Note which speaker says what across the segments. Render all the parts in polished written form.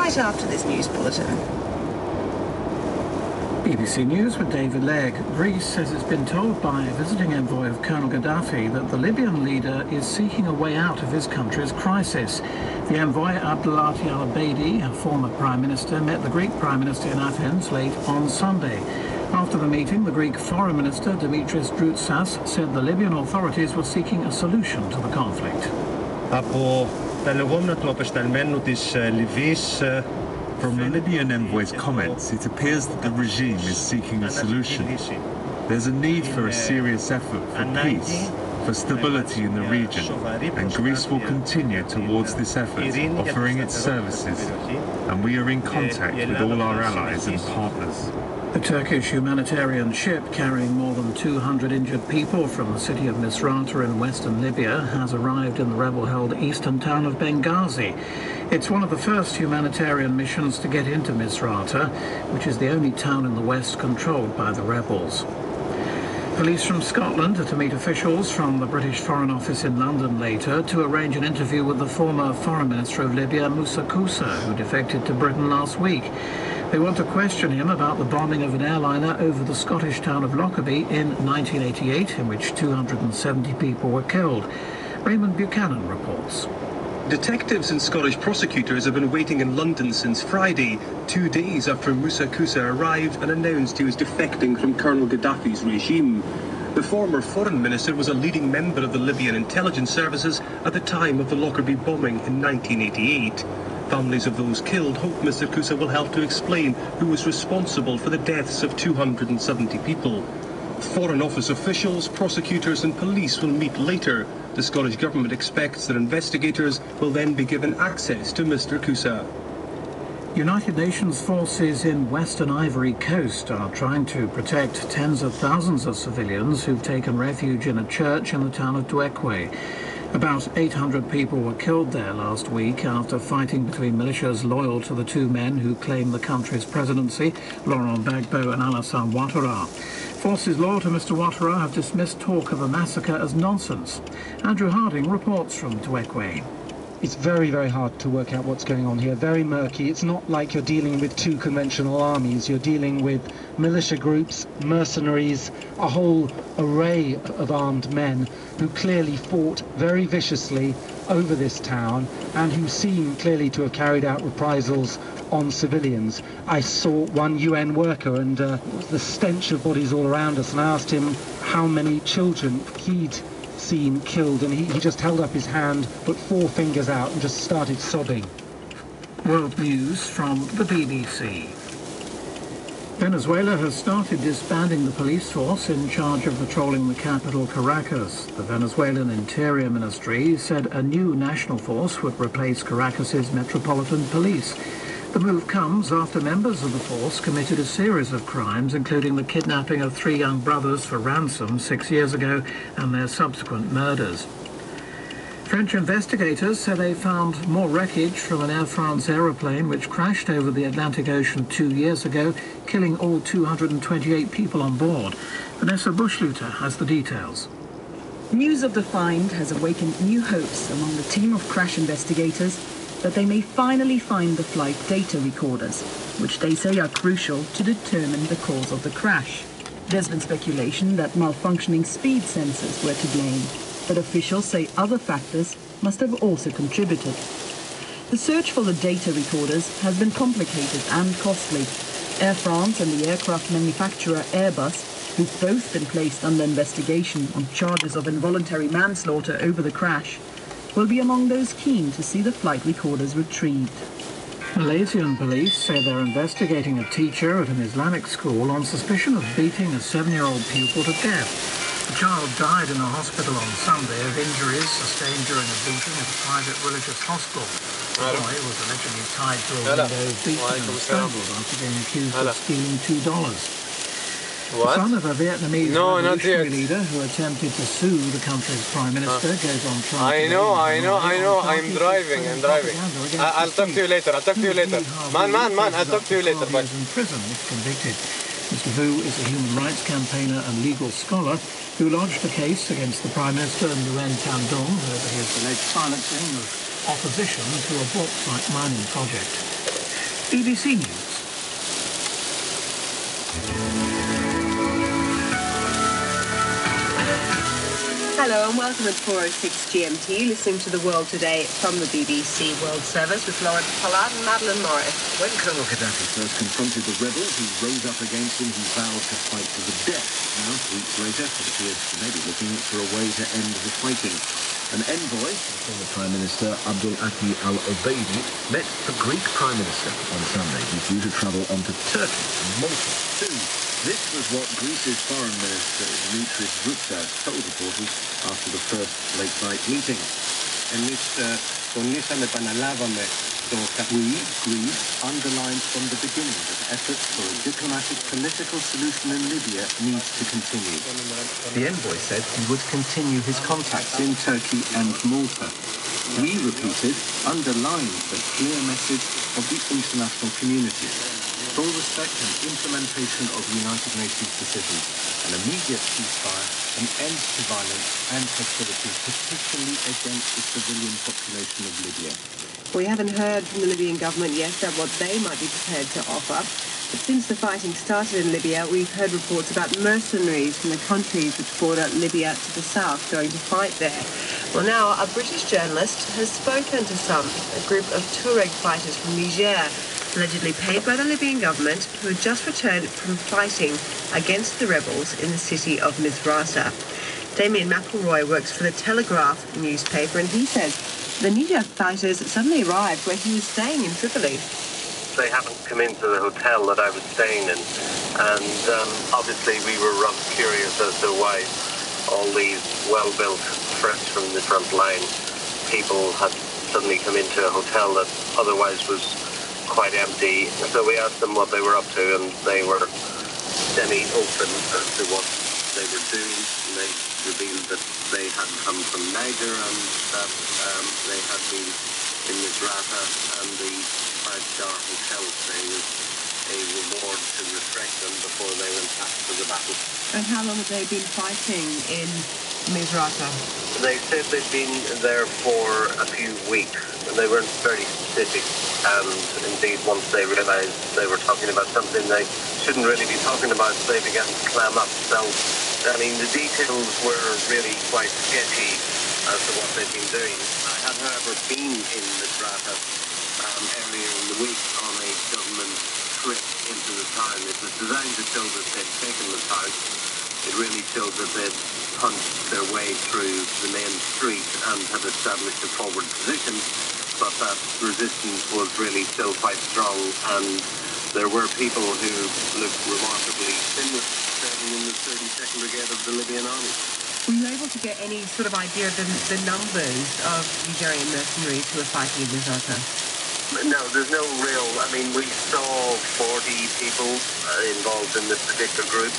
Speaker 1: right after this news bulletin.
Speaker 2: BBC News with David Legg. Greece says it's been told by a visiting envoy of Colonel Gaddafi that the Libyan leader is seeking a way out of his country's crisis. The envoy, Abdulati al-Abeidi, a former Prime Minister, met the Greek Prime Minister in Athens late on Sunday. After the meeting, the Greek Foreign Minister, Dimitris Droutsas, said the Libyan authorities were seeking a solution to the conflict.
Speaker 3: From the Libyan envoy's comments, it appears that the regime is seeking a solution. There's a need for a serious effort for peace, for stability in the region, and Greece will continue towards this effort, offering its services, and we are in contact with all our allies and partners.
Speaker 2: A Turkish humanitarian ship carrying more than 200 injured people from the city of Misrata in western Libya has arrived in the rebel-held eastern town of Benghazi. It's one of the first humanitarian missions to get into Misrata, which is the only town in the west controlled by the rebels. Police from Scotland are to meet officials from the British Foreign Office in London later to arrange an interview with the former Foreign Minister of Libya, Moussa Koussa, who defected to Britain last week. They want to question him about the bombing of an airliner over the Scottish town of Lockerbie in 1988, in which 270 people were killed. Raymond Buchanan reports.
Speaker 4: Detectives and Scottish prosecutors have been waiting in London since Friday, 2 days after Moussa Koussa arrived and announced he was defecting from Colonel Gaddafi's regime. The former foreign minister was a leading member of the Libyan intelligence services at the time of the Lockerbie bombing in 1988. Families of those killed hope Mr Koussa will help to explain who was responsible for the deaths of 270 people. Foreign Office officials, prosecutors and police will meet later. The Scottish Government expects that investigators will then be given access to Mr Koussa.
Speaker 2: United Nations forces in Western Ivory Coast are trying to protect tens of thousands of civilians who've taken refuge in a church in the town of Douekwe. About 800 people were killed there last week after fighting between militias loyal to the two men who claim the country's presidency, Laurent Gbagbo and Alassane Ouattara. Forces loyal to Mr Ouattara have dismissed talk of a massacre as nonsense. Andrew Harding reports from Douekwe.
Speaker 5: It's very, very hard to work out what's going on here. Very murky. It's not like you're dealing with two conventional armies. You're dealing with militia groups, mercenaries, a whole array of armed men who clearly fought very viciously over this town and who seem clearly to have carried out reprisals on civilians. I saw one UN worker and the stench of bodies all around us, and I asked him how many children he'd seen killed, and he just held up his hand, put four fingers out and just started sobbing.
Speaker 2: World News from the BBC. Venezuela has started disbanding the police force in charge of patrolling the capital, Caracas. The Venezuelan Interior Ministry said a new national force would replace Caracas's Metropolitan Police. The move comes after members of the force committed a series of crimes, including the kidnapping of 3 young brothers for ransom 6 years ago and their subsequent murders. French investigators say they found more wreckage from an Air France aeroplane which crashed over the Atlantic Ocean 2 years ago, killing all 228 people on board. Vanessa Bushluter has the details.
Speaker 6: News of the find has awakened new hopes among the team of crash investigators that they may finally find the flight data recorders, which they say are crucial to determine the cause of the crash. There's been speculation that malfunctioning speed sensors were to blame, but officials say other factors must have also contributed. The search for the data recorders has been complicated and costly. Air France and the aircraft manufacturer Airbus, who've both been placed under investigation on charges of involuntary manslaughter over the crash, will be among those keen to see the flight recorders retrieved.
Speaker 2: Malaysian police say they're investigating a teacher at an Islamic school on suspicion of beating a 7-year-old pupil to death. The child died in a hospital on Sunday of injuries sustained during a beating at a private religious hospital. The boy was allegedly tied to a window, beaten and strangled after being accused of stealing $2.
Speaker 7: What?
Speaker 2: The son of a Vietnamese revolutionary leader who attempted to sue the country's prime minister goes on trial.
Speaker 7: I know. I'm driving. I'll talk to you later. Man, I'll talk to you later. Bye.
Speaker 2: In prison if convicted. Mr. Vu is a human rights campaigner and legal scholar who lodged a case against the Prime Minister Nguyen Tan Dung over his alleged silencing of opposition to a bauxite mining project. BBC News.
Speaker 1: Hello and welcome at 4:06 GMT, listening to The World Today from the BBC World Service with Lawrence Pollard and Madeline Morris.
Speaker 8: When Colonel Gaddafi first confronted the rebels who rose up against him, he vowed to fight to the death. Now, weeks later, it appears he may be looking for a way to end the fighting. An envoy, former Prime Minister Abdul Ati al-Obeidi, met the Greek Prime Minister on Sunday. He's due to travel on to Turkey and Malta too. This was what Greece's Foreign Minister Dimitris Routsa told reporters after the first late-night meeting. We, Greece, underlined from the beginning that efforts for a diplomatic political solution in Libya needs to continue. The envoy said he would continue his contacts in Turkey and Malta. We repeated, underlined the clear message of the international community. Full respect and implementation of United Nations decisions, an immediate ceasefire, an end to violence and hostility, particularly against the civilian population of Libya.
Speaker 1: We haven't heard from the Libyan government yet about what they might be prepared to offer. But since the fighting started in Libya, we've heard reports about mercenaries from the countries which border Libya to the south going to fight there. Well, now a British journalist has spoken to a group of Tuareg fighters from Niger, allegedly paid by the Libyan government, who had just returned from fighting against the rebels in the city of Misrata. Damien McElroy works for the Telegraph newspaper, and he says the Niger fighters suddenly arrived where he was staying in Tripoli.
Speaker 9: They haven't come into the hotel that I was staying in, and obviously we were rather curious as to why all these well-built, fresh from the front line people had suddenly come into a hotel that otherwise was quite empty. So we asked them what they were up to, and they were semi-open as to what they were doing. They revealed that they had come from Niger and that they had been in Misrata, and the five-star hotel stay was a reward to refresh them before they went back to the battle.
Speaker 1: And how long have they been fighting in Misrata?
Speaker 9: They said they'd been there for a few weeks, and they weren't very specific. And indeed, once they realised they were talking about something they shouldn't really be talking about, they began to clam up. So, I mean, the details were really quite sketchy as to what they'd been doing. I had, however, been in Misrata earlier in the week on a government trip into the town. It was designed to show that they'd taken the town. It really showed that they'd punched their way through the main street and had established a forward position, but that resistance was really still quite strong, and there were people who looked remarkably similar serving in the 32nd Brigade of the Libyan Army.
Speaker 1: Were you able to get any sort of idea of the numbers of Nigerian mercenaries who were fighting in Misrata?
Speaker 9: No, there's no real... I mean, we saw 40 people involved in this particular group.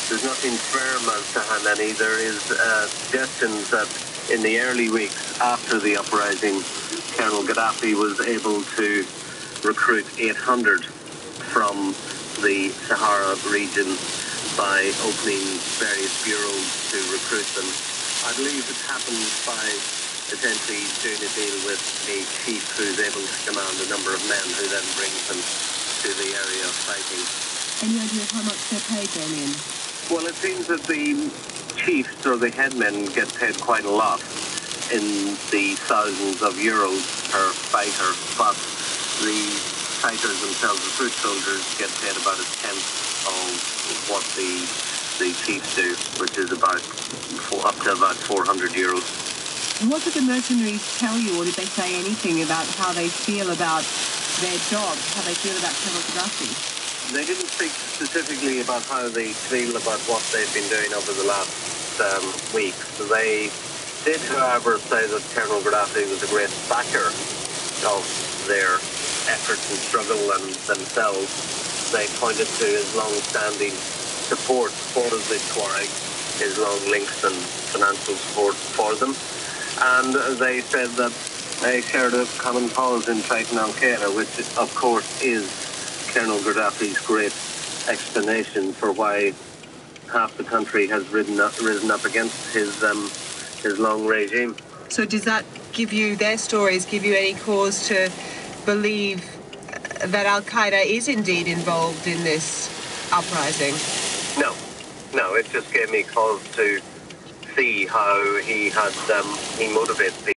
Speaker 9: There's nothing firm as to how many. There is suggestions that in the early weeks after the uprising, Colonel Gaddafi was able to recruit 800 from the Sahara region by opening various bureaus to recruit them. I believe it happens by essentially doing a deal with a chief who's able to command a number of men who then brings them to the area of fighting.
Speaker 1: Any idea of how much they're paid, Damien?
Speaker 9: Well, it seems that the chiefs or the headmen get paid quite a lot, in the thousands of euros per fighter, but the fighters themselves, the foot soldiers, get paid about a tenth of what the chiefs do, which is about up to about 400 euros.
Speaker 1: What did the mercenaries tell you, or did they say anything about how they feel about their job, how they feel about Colonel Gaddafi?
Speaker 9: They didn't speak specifically about how they feel about what they've been doing over the last week. They did, however, say that Colonel Gaddafi was a great backer of their efforts and struggle and themselves. They pointed to his long-standing support for the Tuareg, his long links and financial support for them. And they said that they shared a common cause in fighting Al-Qaeda, which, of course, is Colonel Gaddafi's great explanation for why half the country has risen up against his long regime.
Speaker 1: So does that give you, their stories, give you any cause to believe that Al-Qaeda is indeed involved in this uprising?
Speaker 9: No, it just gave me cause to see how he motivates people.